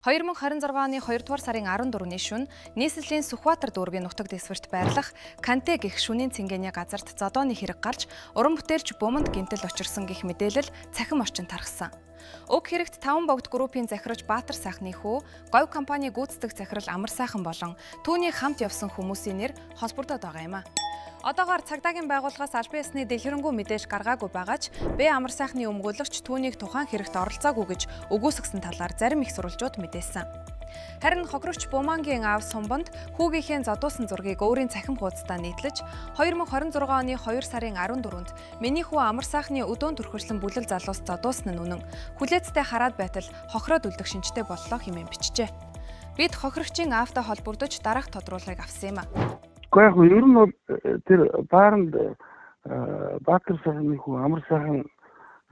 2026 оны 2 дугаар сарын 14-ний шөнө нийслэлийн Сүхбаатар дүүргийн нутаг дэсвэрт байрлах Канте гэх шөнийн цэнгэний газарт зодооны хэрэг гарч уран бүтээлч Буманд гэмтэл учирсан гэх мэдээлэл цахим орчинд тархсан. Уг хэрэгт 5 богд группийн захирагч Баатар сайхны хүү, говь компани гүйцэтгэх захирал Амар сайхан болон түүний хамт явсан хүмүүсийн нэр холбогдоод байгаа юм а. Одоогоор цагдаагийн байгууллагаас аль биесны дэлгэрэнгүй мэдээж гаргаагүй байгаач Б Амар сайхны өмгөөлөгч түүнийг тухайн хэрэгт оролцоогүй гэж үгүйсгсэн талаар зарим их сурвалжууд мэдээсэн. Харин хохирогч Бумангийн аав Сумбанд хүүгийнхээ зодуусан зургийг өөрийн цахим хуудасдаа нийтлэж 2026 оны 2 сарын 14-нд миний хүү Амар сайхны өдөөн төрхөрлөн бүлэг залуус зодуусан нь үнэн. Хүлээцтэй хараад байтал хохироод үлдэх шинжтэй боллоо хэмээн бичжээ. Бид хохирогчийн аавтай холбогдож дараах тодруулгыг авсан юм а. Гэхдээ ер нь бол тэр бааранд Баатар сайхны хүү Амар сайхан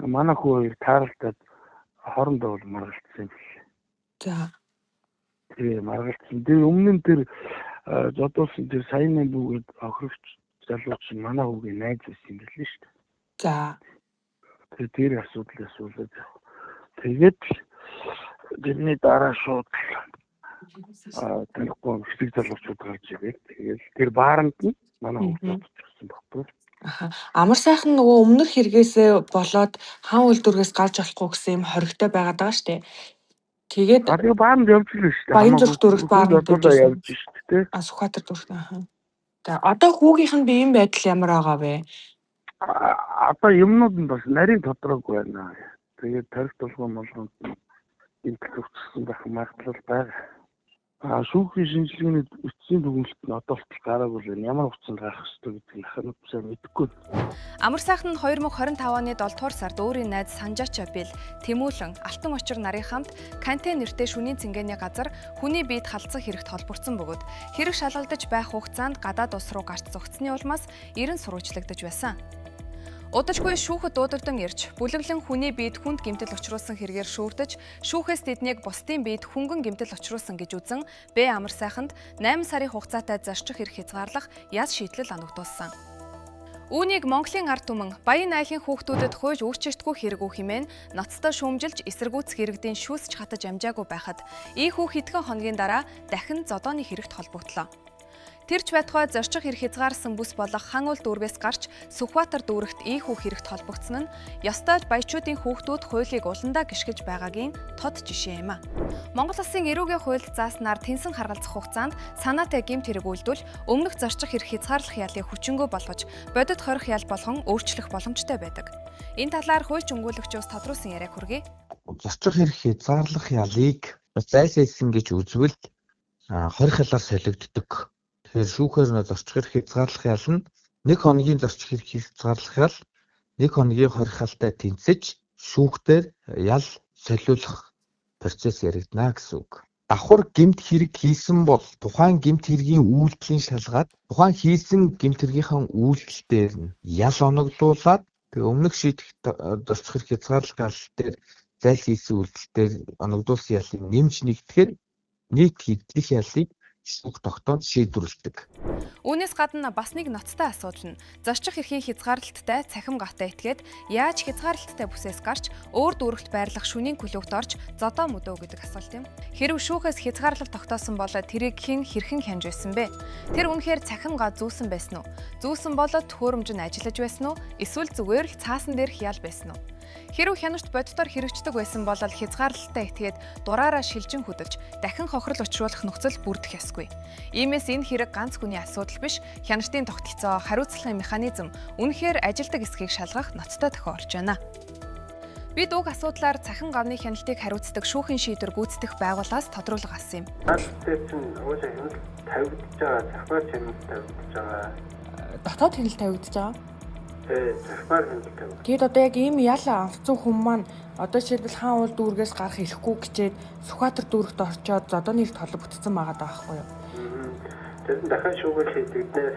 манай хүү хоёр тааралдаад хоорондоо бол маргалцсан юм биш. За. Тэгээ маргалцсан. Тэгээ өмнө нь тэр зодуулсан тэр сайн бүүгээд охирогч залууч манай хүүгийн найз байсан юм билээ шүү дээ. За. Тэгээ тэр асуудлаа. Тэгээд тэрний дараа шууд тэгэхгүй хэсэг залуучууд гарч ирээд тэгээд тэр бааранд нь манай хүмүүс очсон баггүй. Амар сайхан нөгөө өмнөх хэрэгээсээ болоод хан үйлдвэргээс гарч болохгүй гэсэн юм хоригтой байгаад байгаа штэ. Тэгээд бааранд явж ирсэн шүү дээ. Баянзүрх дүүрэгт бааранд явж шүү дээ. Сүхбаатар дүүрэгт За одоо хүүгийнх нь биеийн байдал ямар байгаа вэ? Одоо юмнууд нь бас нарийн тодорхойгүй байна. Тэгээд тарих толгой болгонд имплект өгсөн байх магадлал байгаа. Шүүхийн шинжилгээний эцсийн дүгнэлт нь одоо болтол гараагүй байна. Ямар хугацаанд гарах ёстой гэдгийг ахнаад сайн мэдэхгүй. Амар сайхан нь 2025 оны 7 дугаар сард өөрийн найз Санжаач Бил, Тэмүүлэн, Алтан очир нарын хамт Канте нэртэй шөнийн цэнгэний газар хүний биед халдсан хэрэгт холбогдсон бөгөөд хэрэг шалгагдаж байх хугацаанд гадаад улс руу гарч зогцсны улмаас 90 сурвалжлагдаж байсан. Удалгүй шүүхэд дуудагдан ирж, бүлэглэн хүний биед хүнд гэмтэл учруулсан хэрэгээр шүүрдэж, шүүхээс тэднийг бусдын биед хөнгөн гэмтэл учруулсан гэж үзэн, Б Амар сайханд 8 сарын хугацаатай зарчих хэрэг хязгаарлах яс шийдлэл оногдуулсан. Үүнийг Монголын ард түмэн Баян айлын хүүхдүүдэд хууж өөрчилдөггүй хэрэг үү хэмээн ноцтой шүүмжилж эсэргүүцэх иргэдийн шүүсч хатаж амжаагүй байхад, ийхүү хэдхэн хоногийн дараа дахин зодооны хэрэгт холбогдлоо. Тэрч байтугай зорчих хэрэг хязгаарсан бүс болох хан уул дүүргээс гарч Сүхбаатар дүүрэгт ийхүү хэрэгт холбогдсон нь ёстой баячуудын хүүхдүүд хуулийг уландаа гიშгэж байгаагийн тод жишээ юм а. Монгол Улсын эрүүгийн хуульд зааснаар тэнсэн харгалзах хугацаанд санаатай гэмт хэрэг үйлдвэл өмнөх зорчих хэрэг хязгаарлах ялыг хүчингү болгож бодит хорих ял болгон өөрчлөх боломжтой байдаг. Энэ талаар хууль өмгөөлөгчөөс тодруулсан яриаг хүргэе. Зорчих хэрэг хязгаарлах ялыг зайлшуулсан гэж үзвэл хорих ялаар солигддог. Тэгэхээр шүүхээр нь зорчих хэрэг хязгаарлах ял нь 1 хоногийн зорчих хэрэг хязгаарлах ял 1 хоногийн хорихалтай тэнцэж шүүхтэр ял солиулах процесс яригдана гэсэн үг. Давхар гэмт хэрэг хийсэн бол тухайн гэмт хэргийн үйлдэлийн шалгаад тухайн хийсэн гэмт хэргийнхаа үйлдэл дээр нь ял оноглуулад тэгээ өмнөх шийдэх зорчих хэрэг хязгаарлах ял дээр зайлшуулсан үйлдэл дээр оногдуулсан ялыг нэмж нэгтгэхээр нийт хэвлэх ялыг шүүх тогтоон шийдвэрлэдэг. Үүнээс гадна бас нэг ноцтой асуудал нь зорчих эрхийн хязгаарлалттай цахим гавтаа итгээд яаж хязгаарлалттай бүсээс гарч өөр дүүрэгт байрлах шөнийн клубт орж зодоо мөдөө гэдэг асуулт юм. Хэрв шүүхээс хязгаарлалт тогтоосон бол тэрийг хэрхэн хянж байсан бэ? Тэр үнэхээр цахим га зүүсэн байсан уу? Зүүсэн болоод төхөөрөмж нь ажиллаж байсан уу? Эсвэл зүгээр л цаасан дээрх ял байсан уу? Хэрв хянагт боддоор хэрэгждэг байсан бол хязгаарлалтаа итгээд дураараа шилжин хөдөлж дахин хохирол учруулах нөхцөл бүрдэх ёсгүй. Иймээс энэ хэрэг ганц хүний асуудал биш, хяналтын тогтолцоо, хариуцлагын механизм үнэхээр ажилдаг эсхийг шалгах ноцтой тохиолж байна. Бид уг асуудлаар цахим гавны хяналтыг хариуцдаг шүүхийн шийдвэр гүйцэтгэх байгууллагаас тодруулга авсан юм. Албатай чинь уусаа хяналт тавигдж байгаа, захвар хяналт тавигдж байгаа. Дотоод хяналт тавигдж байгаа. Захвар хяналт тавигдж. Тэгэд одоо яг ийм ял авцсан хүмүүс маань одоо жишээлбэл хан уул дүүргээс гарах ирэхгүй гэчээд Сүхбаатар дүүрэгт орчоод зодооны хэрэгт холбогдсон байгаа даахгүй юу? Тэгэхээр дахин шүүгээр шийдэгднээс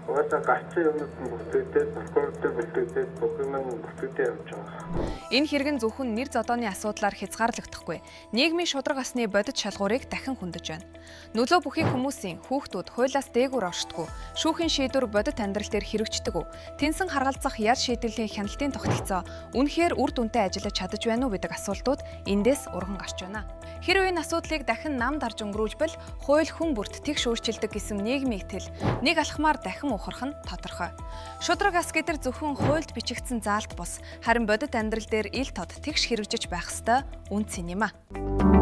Угаасаа гарцсан юмнууд нь бүртгэгдээд, прокуратурын бүртгэгдээд, бүх юм нь бүртгэгдээд явж байгаа. Энэ хэрэг нь зөвхөн нэр зодооны асуудлаар хязгаарлагдахгүй. Нийгмийн шудраг асны бодит шалгуурыг дахин хөндөж байна. Нөлөө бүхий хүмүүсийн хүүхдүүд хуулиас дээгүүр оршдгоо, шүүхийн шийдвэр бодит амьдрал дээр хэрэгждэг үү? Тэнсэн харгалзах яр шийдвэрлэлийн хяналтын тогтолцоо үнэхээр үр дүнтэй ажиллаж чадаж байна уу гэдэг асуултууд эндээс урган гарч байна. Хэрвээ энэ асуудлыг дахин нам дарж өнгөрүүлбэл хууль хүн бүрт тэгш өөрчилдөг гэсэн нийгмийн итгэл нэг алхмаар дахин ухрах нь тодорхой. Шудраг ас гэдэг зөвхөн хуульд бичигдсэн заалт бус харин бодит амьдрал дээр ил тод тэгш хэрэгжиж байх ёстой үн цэн юм а.